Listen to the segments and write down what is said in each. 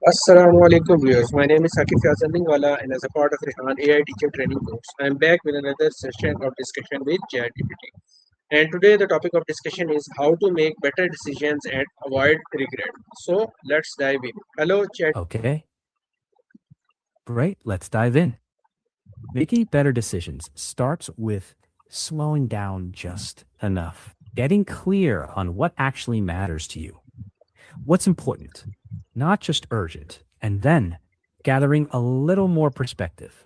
Assalamu alaikum viewers. My name is Sakif Yazandingwala and as a part of Rehan AI teacher training course, I am back with another session of discussion with Chatgpt. And today the topic of discussion is how to make better decisions and avoid regret. So let's dive in. Hello Chat. Okay, great. Let's dive in. Making better decisions starts with slowing down just enough, getting clear on what actually matters to you, what's important, not just urgent, and then gathering a little more perspective,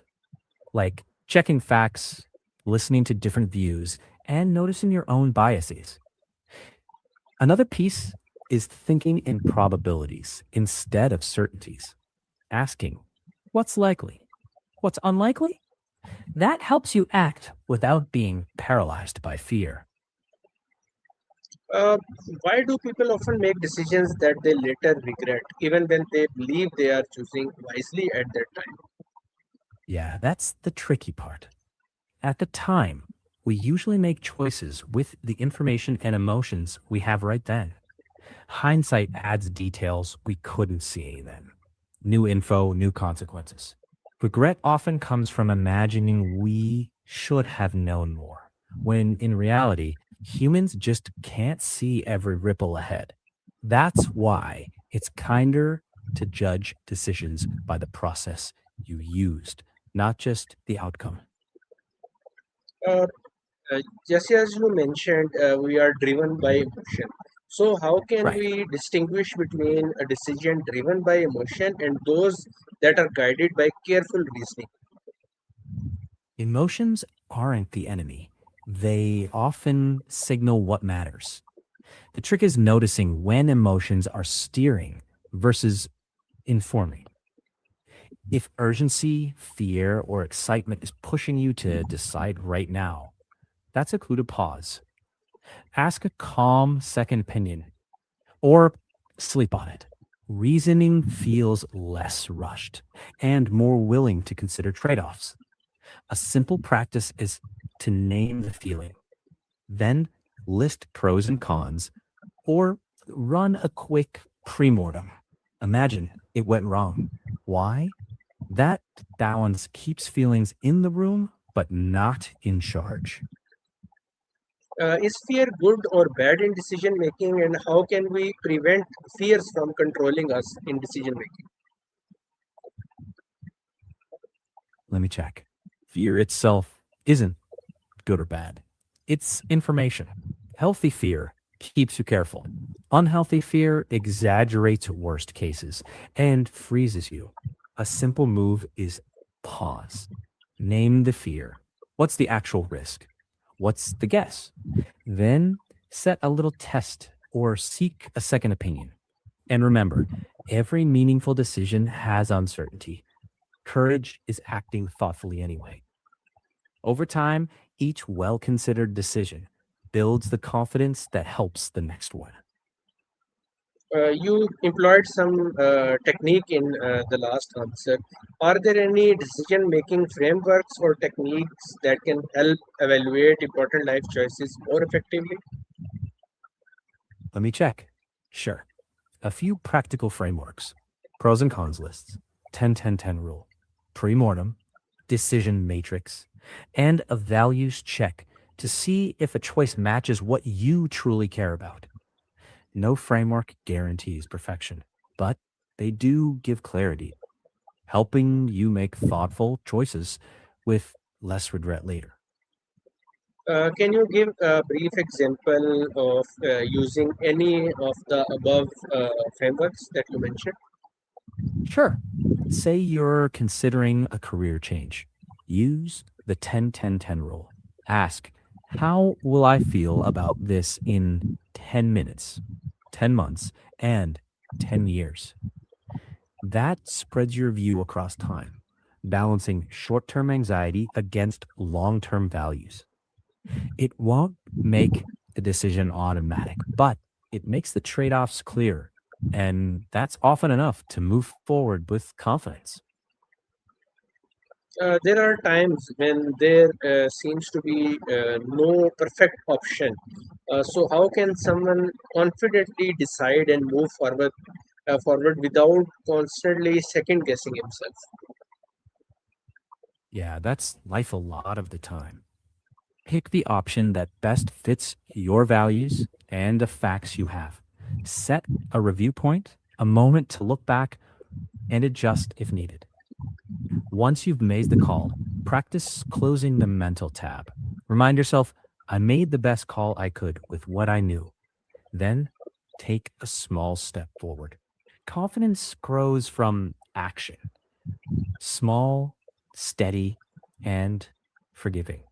like checking facts, listening to different views, and noticing your own biases. Another piece is thinking in probabilities instead of certainties, asking, what's likely? What's unlikely? That helps you act without being paralyzed by fear. Uh, why do people often make decisions that they later regret, even when they believe they are choosing wisely at that time? Yeah, that's the tricky part. At the time, we usually make choices with the information and emotions we have right then. Hindsight adds details we couldn't see then. New info, new consequences. Regret often comes from imagining we should have known more, when in reality, humans just can't see every ripple ahead. That's why it's kinder to judge decisions by the process you used, not just the outcome. Uh, just as you mentioned, we are driven by emotion. So, how can Right. we distinguish between a decision driven by emotion and those that are guided by careful reasoning? Emotions aren't the enemy, they often signal what matters. The trick is noticing when emotions are steering versus informing. If urgency, fear, or excitement is pushing you to decide right now, that's a clue to pause. Ask a calm second opinion or sleep on it. Reasoning feels less rushed and more willing to consider trade offs. A simple practice is to name the feeling, then list pros and cons, or run a quick pre-mortem. Imagine it went wrong. Why? That balance keeps feelings in the room, but not in charge. Is fear good or bad in decision making, and how can we prevent fears from controlling us in decision making? Let me check. Fear itself isn't good or bad, it's information. Healthy fear keeps you careful. Unhealthy fear exaggerates worst cases and freezes you. A simple move is pause. Name the fear. What's the actual risk? What's the guess? Then set a little test or seek a second opinion. And remember, every meaningful decision has uncertainty. Courage is acting thoughtfully anyway. Over time, each well considered decision builds the confidence that helps the next one. You employed some technique in the last answer. Are there any decision making frameworks or techniques that can help evaluate important life choices more effectively? Let me check. Sure. A few practical frameworks: pros and cons lists, 10-10-10 rule, pre-mortem, decision matrix, and a values check to see if a choice matches what you truly care about. No framework guarantees perfection, but they do give clarity, helping you make thoughtful choices with less regret later. Can you give a brief example of using any of the above frameworks that you mentioned? Sure. Say you're considering a career change. Use the 10-10-10 rule. Ask, how will I feel about this in 10 minutes, 10 months, and 10 years? That spreads your view across time, balancing short term anxiety against long term values. It won't make the decision automatic, but it makes the trade offs clear. And that's often enough to move forward with confidence. There are times when there seems to be no perfect option. So, how can someone confidently decide and move forward forward without constantly second guessing himself. Yeah, that's life a lot of the time. Pick the option that best fits your values and the facts you have. Set a review point, a moment to look back and adjust if needed. Once you've made the call, practice closing the mental tab. Remind yourself, I made the best call I could with what I knew. Then take a small step forward. Confidence grows from action, small, steady, and forgiving.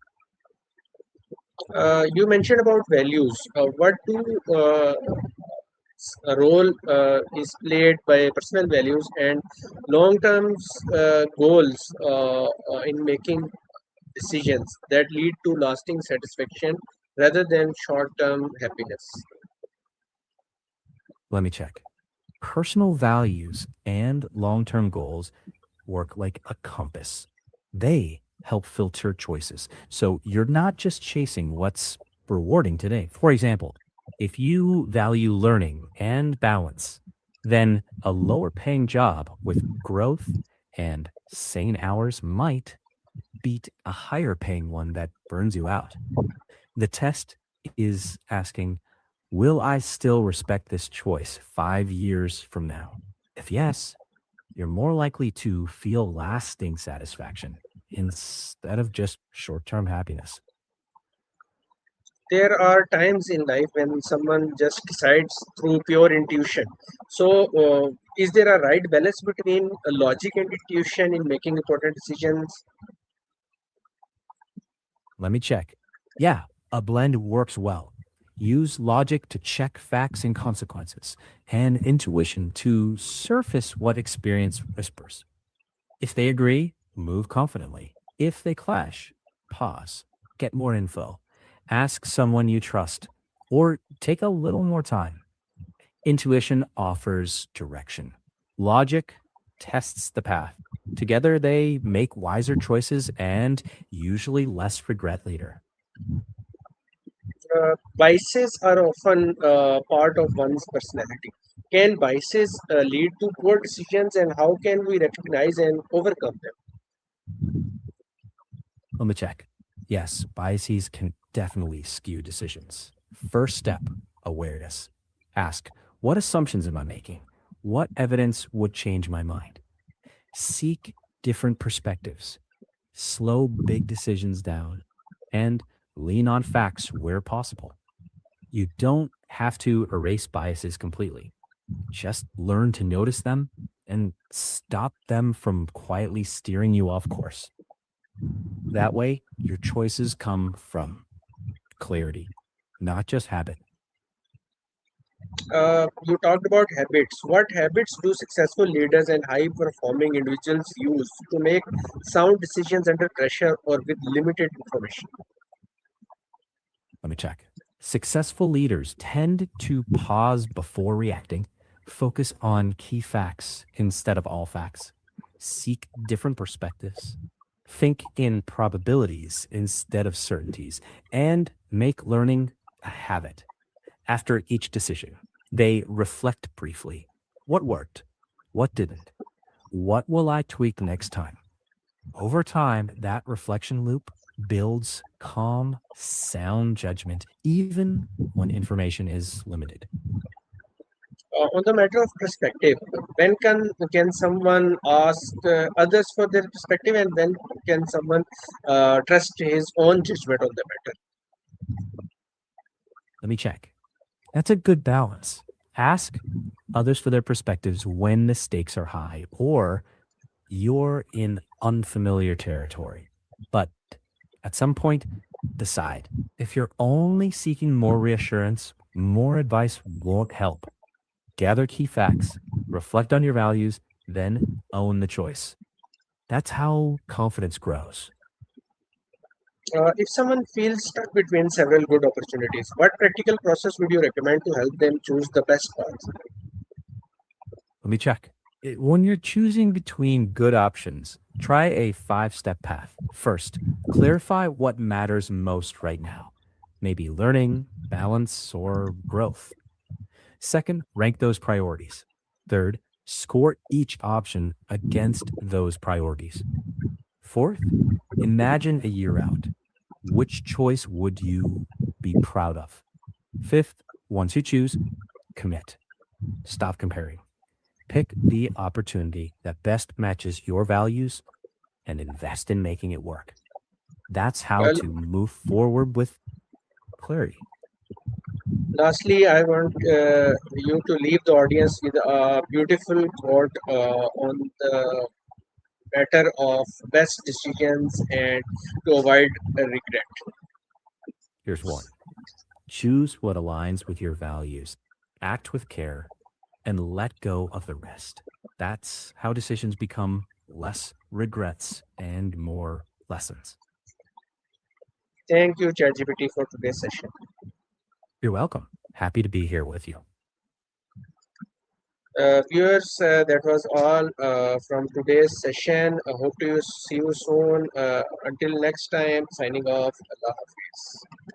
You mentioned about values. What do a role is played by personal values and long-term goals in making decisions that lead to lasting satisfaction rather than short-term happiness? Let me check. Personal values and long term goals work like a compass. They help filter choices. So you're not just chasing what's rewarding today. For example, if you value learning and balance, then a lower paying job with growth and sane hours might beat a higher paying one that burns you out. The test is asking, will I still respect this choice 5 years from now? If yes, you're more likely to feel lasting satisfaction instead of just short term happiness. There are times in life when someone just decides through pure intuition. So, is there a right balance between logic and intuition in making important decisions? Let me check. Yeah, a blend works well. Use logic to check facts and consequences, and intuition to surface what experience whispers. If they agree, move confidently. If they clash, pause, get more info, ask someone you trust, or take a little more time. Intuition offers direction. Logic tests the path. Together, they make wiser choices and usually less regret later. Biases are often part of one's personality. Can biases lead to poor decisions, and how can we recognize and overcome them? Let me check. Yes, biases can definitely skew decisions. First step, awareness. Ask, what assumptions am I making? What evidence would change my mind? Seek different perspectives. Slow big decisions down and lean on facts where possible. You don't have to erase biases completely. Just learn to notice them and stop them from quietly steering you off course. That way, your choices come from clarity, not just habit. You talked about habits. What habits do successful leaders and high performing individuals use to make sound decisions under pressure or with limited information? Let me check. Successful leaders tend to pause before reacting, focus on key facts instead of all facts, seek different perspectives, think in probabilities instead of certainties, and make learning a habit. After each decision, they reflect briefly. What worked? What didn't? What will I tweak next time? Over time, that reflection loop builds calm, sound judgment, even when information is limited. On the matter of perspective, when can someone ask others for their perspective, and when can someone trust his own judgment on the matter? Let me check. That's a good balance. Ask others for their perspectives when the stakes are high or you're in unfamiliar territory. But at some point, decide. If you're only seeking more reassurance, more advice won't help. Gather key facts, reflect on your values, then own the choice. That's how confidence grows. If someone feels stuck between several good opportunities, what practical process would you recommend to help them choose the best path? Let me check. When you're choosing between good options, try a 5 step path. First, clarify what matters most right now. Maybe learning, balance, or growth. Second, rank those priorities. Third, score each option against those priorities. Fourth, imagine a year out. Which choice would you be proud of? Fifth, once you choose, commit. Stop comparing. Pick the opportunity that best matches your values and invest in making it work. That's how Well, to move forward with clarity. lastly, I want you to leave the audience with a beautiful quote on the matter of best decisions and to avoid regret. Here's one: choose what aligns with your values, act with care, and let go of the rest. That's how decisions become less regrets and more lessons. Thank you, ChatGPT, for today's session. You're welcome. Happy to be here with you. Viewers, that was all from today's session. I hope to see you soon. Until next time, signing off. Allah Hafiz.